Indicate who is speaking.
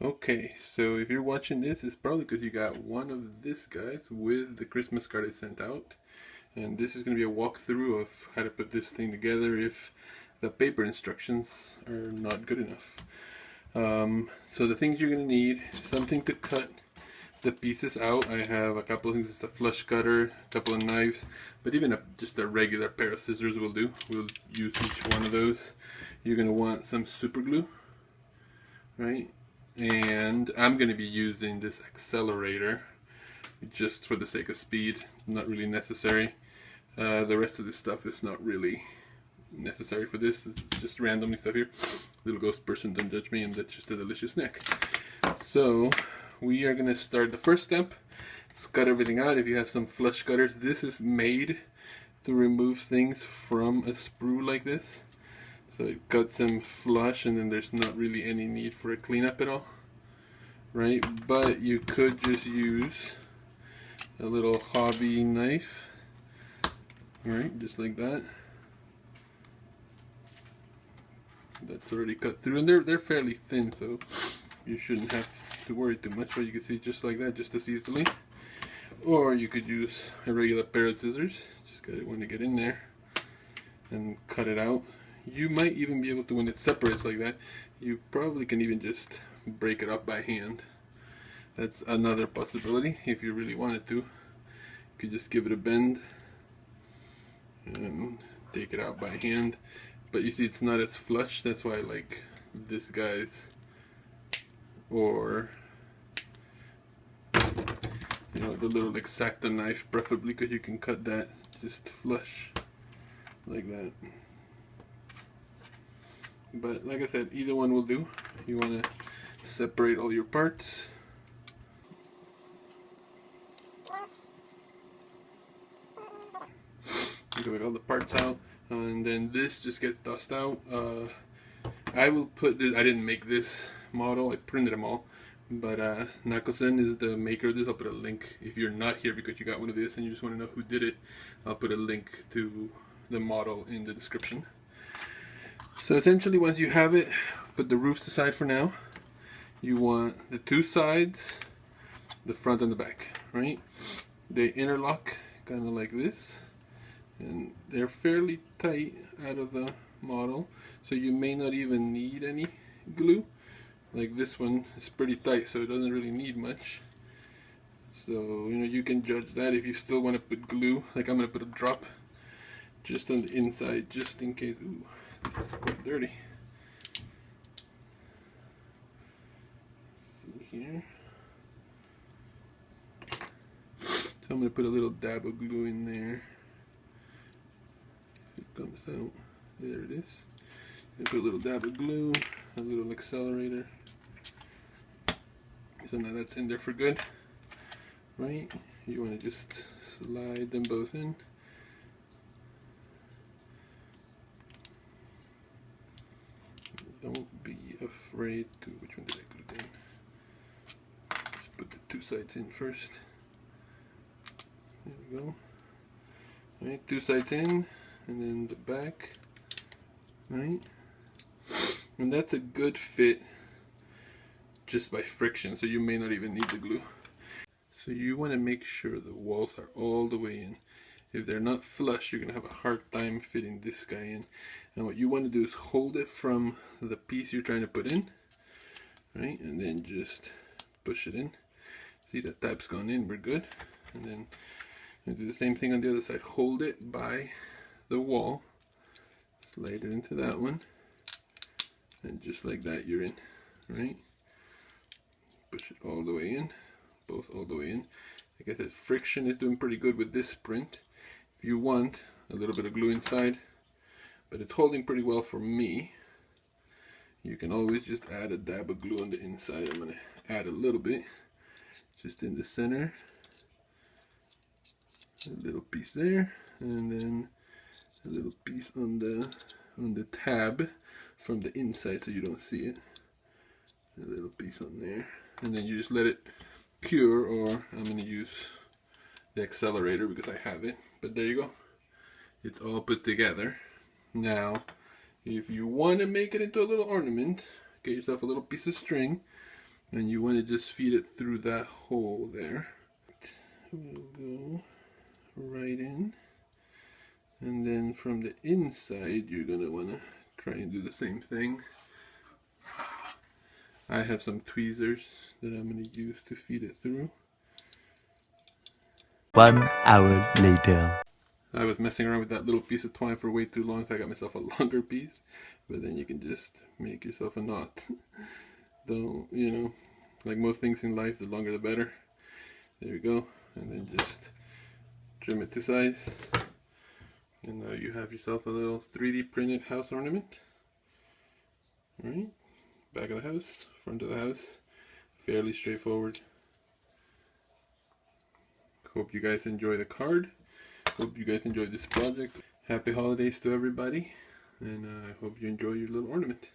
Speaker 1: Okay, so if you're watching this, it's probably because you got one of this guys with the Christmas card I sent out. And this is going to be a walkthrough of how to put this thing together if the paper instructions are not good enough. So the things you're going to need, something to cut the pieces out. I have a couple of things, it's a flush cutter, a couple of knives, but even just a regular pair of scissors will do. We'll use each one of those. You're going to want some super glue, right? And I'm going to be using this accelerator just for the sake of speed, not really necessary. The rest of this stuff is not really necessary for this. It's just randomly stuff here. Little ghost person, don't judge me, and that's just a delicious snack. So we are going to start the first step. Let's cut everything out. If you have some flush cutters, this is made to remove things from a sprue like this. So it cuts them flush, and then there's not really any need for a cleanup at all, right? But you could just use a little hobby knife, right? Just like that. That's already cut through, and they're fairly thin, so you shouldn't have to worry too much. But you can see just like that, just as easily. Or you could use a regular pair of scissors. Just gotta want to get in there and cut it out. You might even be able to, when it separates like that, you probably can even just break it up by hand. That's another possibility if you really wanted to. You could just give it a bend and take it out by hand. But you see it's not as flush, that's why I like this guy's, or the little X-Acto knife preferably, because you can cut that just flush like that. But like I said, either one will do. You want to separate all your parts. You get all the parts out, and then this just gets dust out. I will put this, I didn't make this model, I printed them all, but Nakosen is the maker of this. I'll put a link if you're not here because you got one of this and you just want to know who did it. I'll put a link to the model in the description. So essentially, once you have it, put the roofs aside for now. You want the two sides, the front and the back, right? They interlock kind of like this, and they're fairly tight out of the model, so you may not even need any glue. Like this one is pretty tight, so it doesn't really need much. So you can judge that. If you still want to put glue, like I'm going to put a drop just on the inside, just in case. Ooh, this is quite dirty. See here. So I'm going to put a little dab of glue in there. It comes out. There it is. Put a little dab of glue, a little accelerator. So now that's in there for good, right? You want to just slide them both in. Don't be afraid to, which one did I glue in? Let's put the two sides in first. There we go. Right, two sides in, and then the back, right? And that's a good fit just by friction, so you may not even need the glue. So you want to make sure the walls are all the way in. If they're not flush, you're going to have a hard time fitting this guy in. And what you want to do is hold it from the piece you're trying to put in, right? And then just push it in. See, that tab's gone in, we're good. And then do the same thing on the other side. Hold it by the wall, slide it into that one, and just like that you're in, right? Push it all the way in, both all the way in. Like I said, friction is doing pretty good with this print. If you want a little bit of glue inside, but it's holding pretty well for me, you can always just add a dab of glue on the inside. I'm going to add a little bit just in the center, a little piece there, and then a little piece on the tab from the inside so you don't see it. A little piece on there, and then you just let it cure, or I'm going to use the accelerator because I have it. But there you go, it's all put together. Now if you want to make it into a little ornament, get yourself a little piece of string and you want to just feed it through that hole there. We'll go right in, and then from the inside you're gonna want to try and do the same thing. I have some tweezers that I'm going to use to feed it through.
Speaker 2: 1 hour later.
Speaker 1: I was messing around with that little piece of twine for way too long, so I got myself a longer piece. But then you can just make yourself a knot. Don't, you know, like most things in life, the longer the better. There we go. And then just trim it to size. And now you have yourself a little 3D printed house ornament. Alright. Back of the house, front of the house, fairly straightforward. Hope you guys enjoy the card. Hope you guys enjoyed this project. Happy holidays to everybody, and I hope you enjoy your little ornament.